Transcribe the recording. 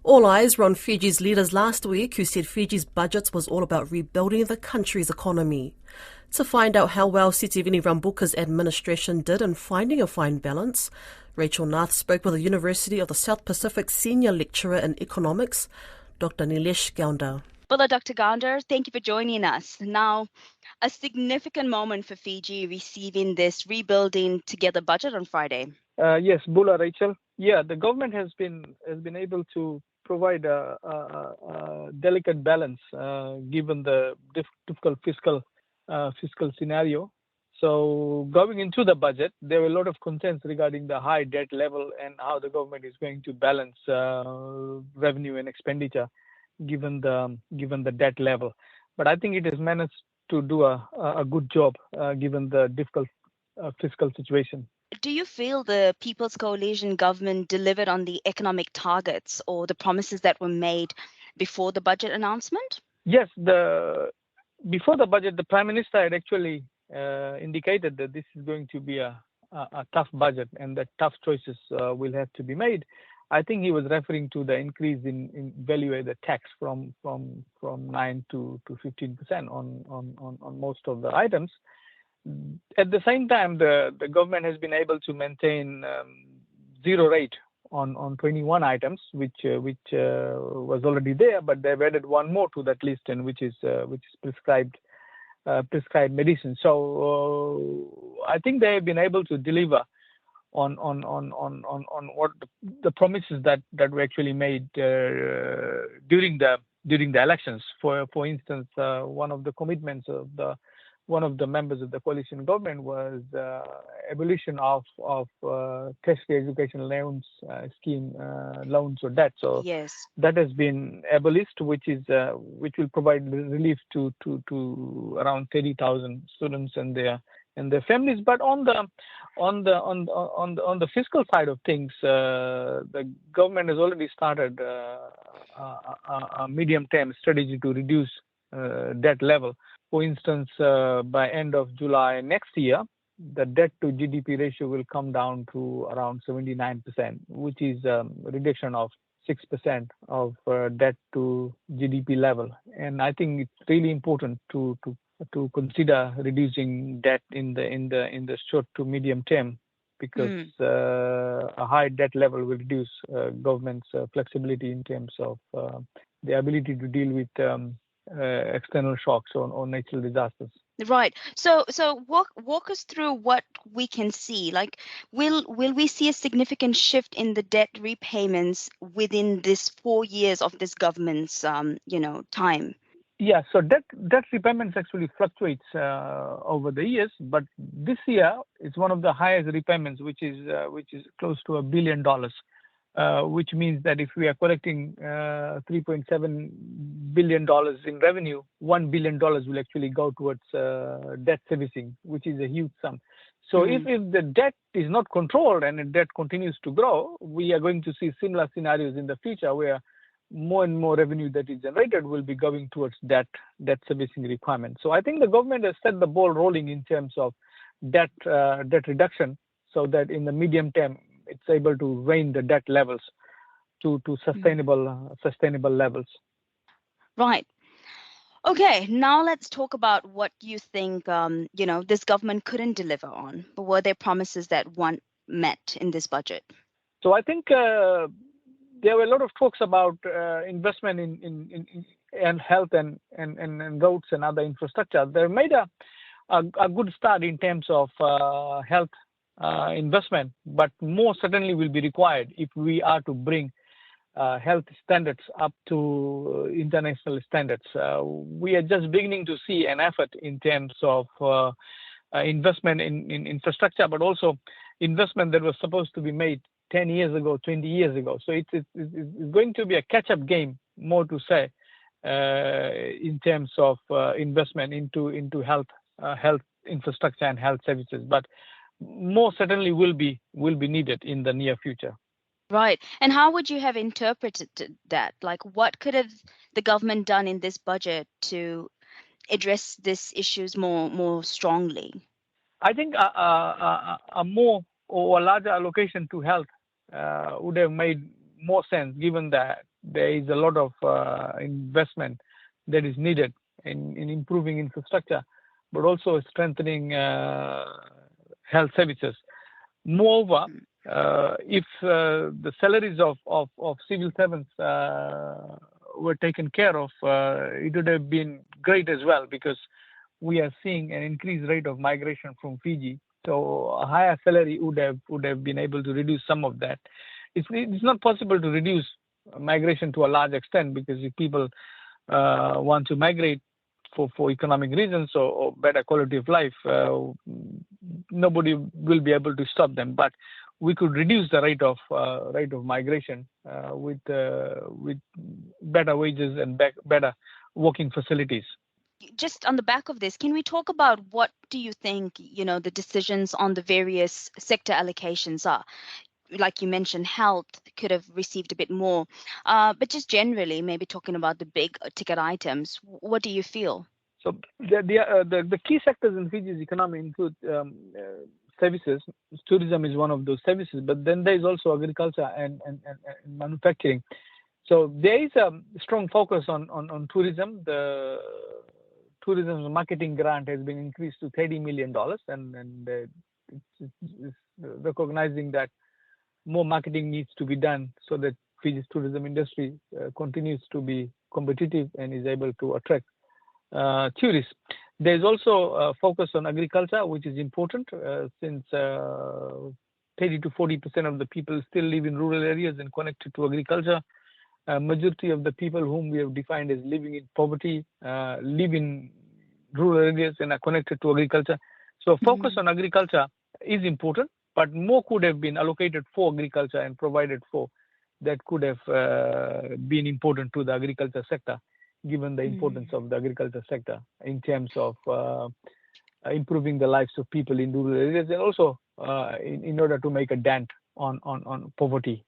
All eyes were on Fiji's leaders last week, who said Fiji's budget was all about rebuilding the country's economy. To find out how well Sitiveni Rambuka's administration did in finding a fine balance, Rachel Nath spoke with the University of the South Pacific Senior Lecturer in Economics, Dr. Nilesh Gaunda. Hello, Dr. Gaunda. Thank you for joining us. Now, a significant moment for Fiji receiving this Rebuilding Together budget on Friday. Yes, Bula, Rachel. Yeah, the government has been able to provide a delicate balance given the difficult fiscal scenario. So going into the budget, there were a lot of concerns regarding the high debt level and how the government is going to balance revenue and expenditure given the debt level. But I think it has managed to do a good job given the difficult fiscal situation. Do you feel the People's Coalition government delivered on the economic targets or the promises that were made before the budget announcement? Yes, before the budget, the Prime Minister had actually indicated that this is going to be a tough budget and that tough choices will have to be made. I think he was referring to the increase in value-added tax from 9 to 15% on most of the items. At the same time, the government has been able to maintain zero rate on 21 items, which was already there, but they've added one more to that list, and which is prescribed medicine. So I think they have been able to deliver on what the promises that were actually made during the elections. For instance, one of the commitments of one of the members of the coalition government was abolition of tertiary education loans scheme, loans or debt. So yes, that has been abolished, which will provide relief to around 30,000 students and their families. But on the fiscal side of things, the government has already started a medium-term strategy to reduce debt level. For instance, by end of July next year, the debt to GDP ratio will come down to around 79%, which is a reduction of 6% of debt to GDP level. And I think it's really important to consider reducing debt in the short to medium term, because a high debt level will reduce government's flexibility in terms of the ability to deal with external shocks or natural disasters. Right. So walk us through what we can see. Like, will we see a significant shift in the debt repayments within this 4 years of this government's time? Yeah. So debt repayments actually fluctuates over the years, but this year it's one of the highest repayments, which is close to $1 billion. Which means that if we are collecting $3.7 billion in revenue, $1 billion will actually go towards debt servicing, which is a huge sum. So if the debt is not controlled and the debt continues to grow, we are going to see similar scenarios in the future where more and more revenue that is generated will be going towards debt servicing requirements. So I think the government has set the ball rolling in terms of debt reduction, so that in the medium term, it's able to rein the debt levels to sustainable levels. Right. Okay. Now let's talk about what you think this government couldn't deliver on. But were there promises that weren't met in this budget? So I think there were a lot of talks about investment in health and roads and other infrastructure. They made a good start in terms of health investment, but more certainly will be required if we are to bring health standards up to international standards. We are just beginning to see an effort in terms of investment in infrastructure, but also investment that was supposed to be made 10 years ago, 20 years ago. So it's going to be a catch-up game, more to say, in terms of investment into health infrastructure and health services. But more certainly will be needed in the near future. Right. And how would you have interpreted that? Like, what could have the government done in this budget to address these issues more strongly? I think a more or a larger allocation to health would have made more sense, given that there is a lot of investment that is needed in improving infrastructure, but also strengthening health services. Moreover, if the salaries of civil servants were taken care of, it would have been great as well, because we are seeing an increased rate of migration from Fiji. So a higher salary would have been able to reduce some of that. It's not possible to reduce migration to a large extent, because if people want to migrate for economic reasons or better quality of life, nobody will be able to stop them. But we could reduce the rate of migration with better wages and better working facilities. Just on the back of this, can we talk about what do you think, the decisions on the various sector allocations are? Like you mentioned, health could have received a bit more, but just generally, maybe talking about the big ticket items, what do you feel? So the key sectors in Fiji's economy include services. Tourism is one of those services, but then there is also agriculture and manufacturing. So there is a strong focus on tourism. The tourism marketing grant has been increased to $30 million, and it's recognizing that more marketing needs to be done so that Fiji's tourism industry continues to be competitive and is able to attract tourists. There's also a focus on agriculture, which is important since 30 to 40% of the people still live in rural areas and connected to agriculture. Majority of the people whom we have defined as living in poverty live in rural areas and are connected to agriculture. So focus on agriculture is important, but more could have been allocated for agriculture and provided for. That could have been important to the agriculture sector, given the importance of the agriculture sector in terms of improving the lives of people in rural areas, and also in order to make a dent on poverty.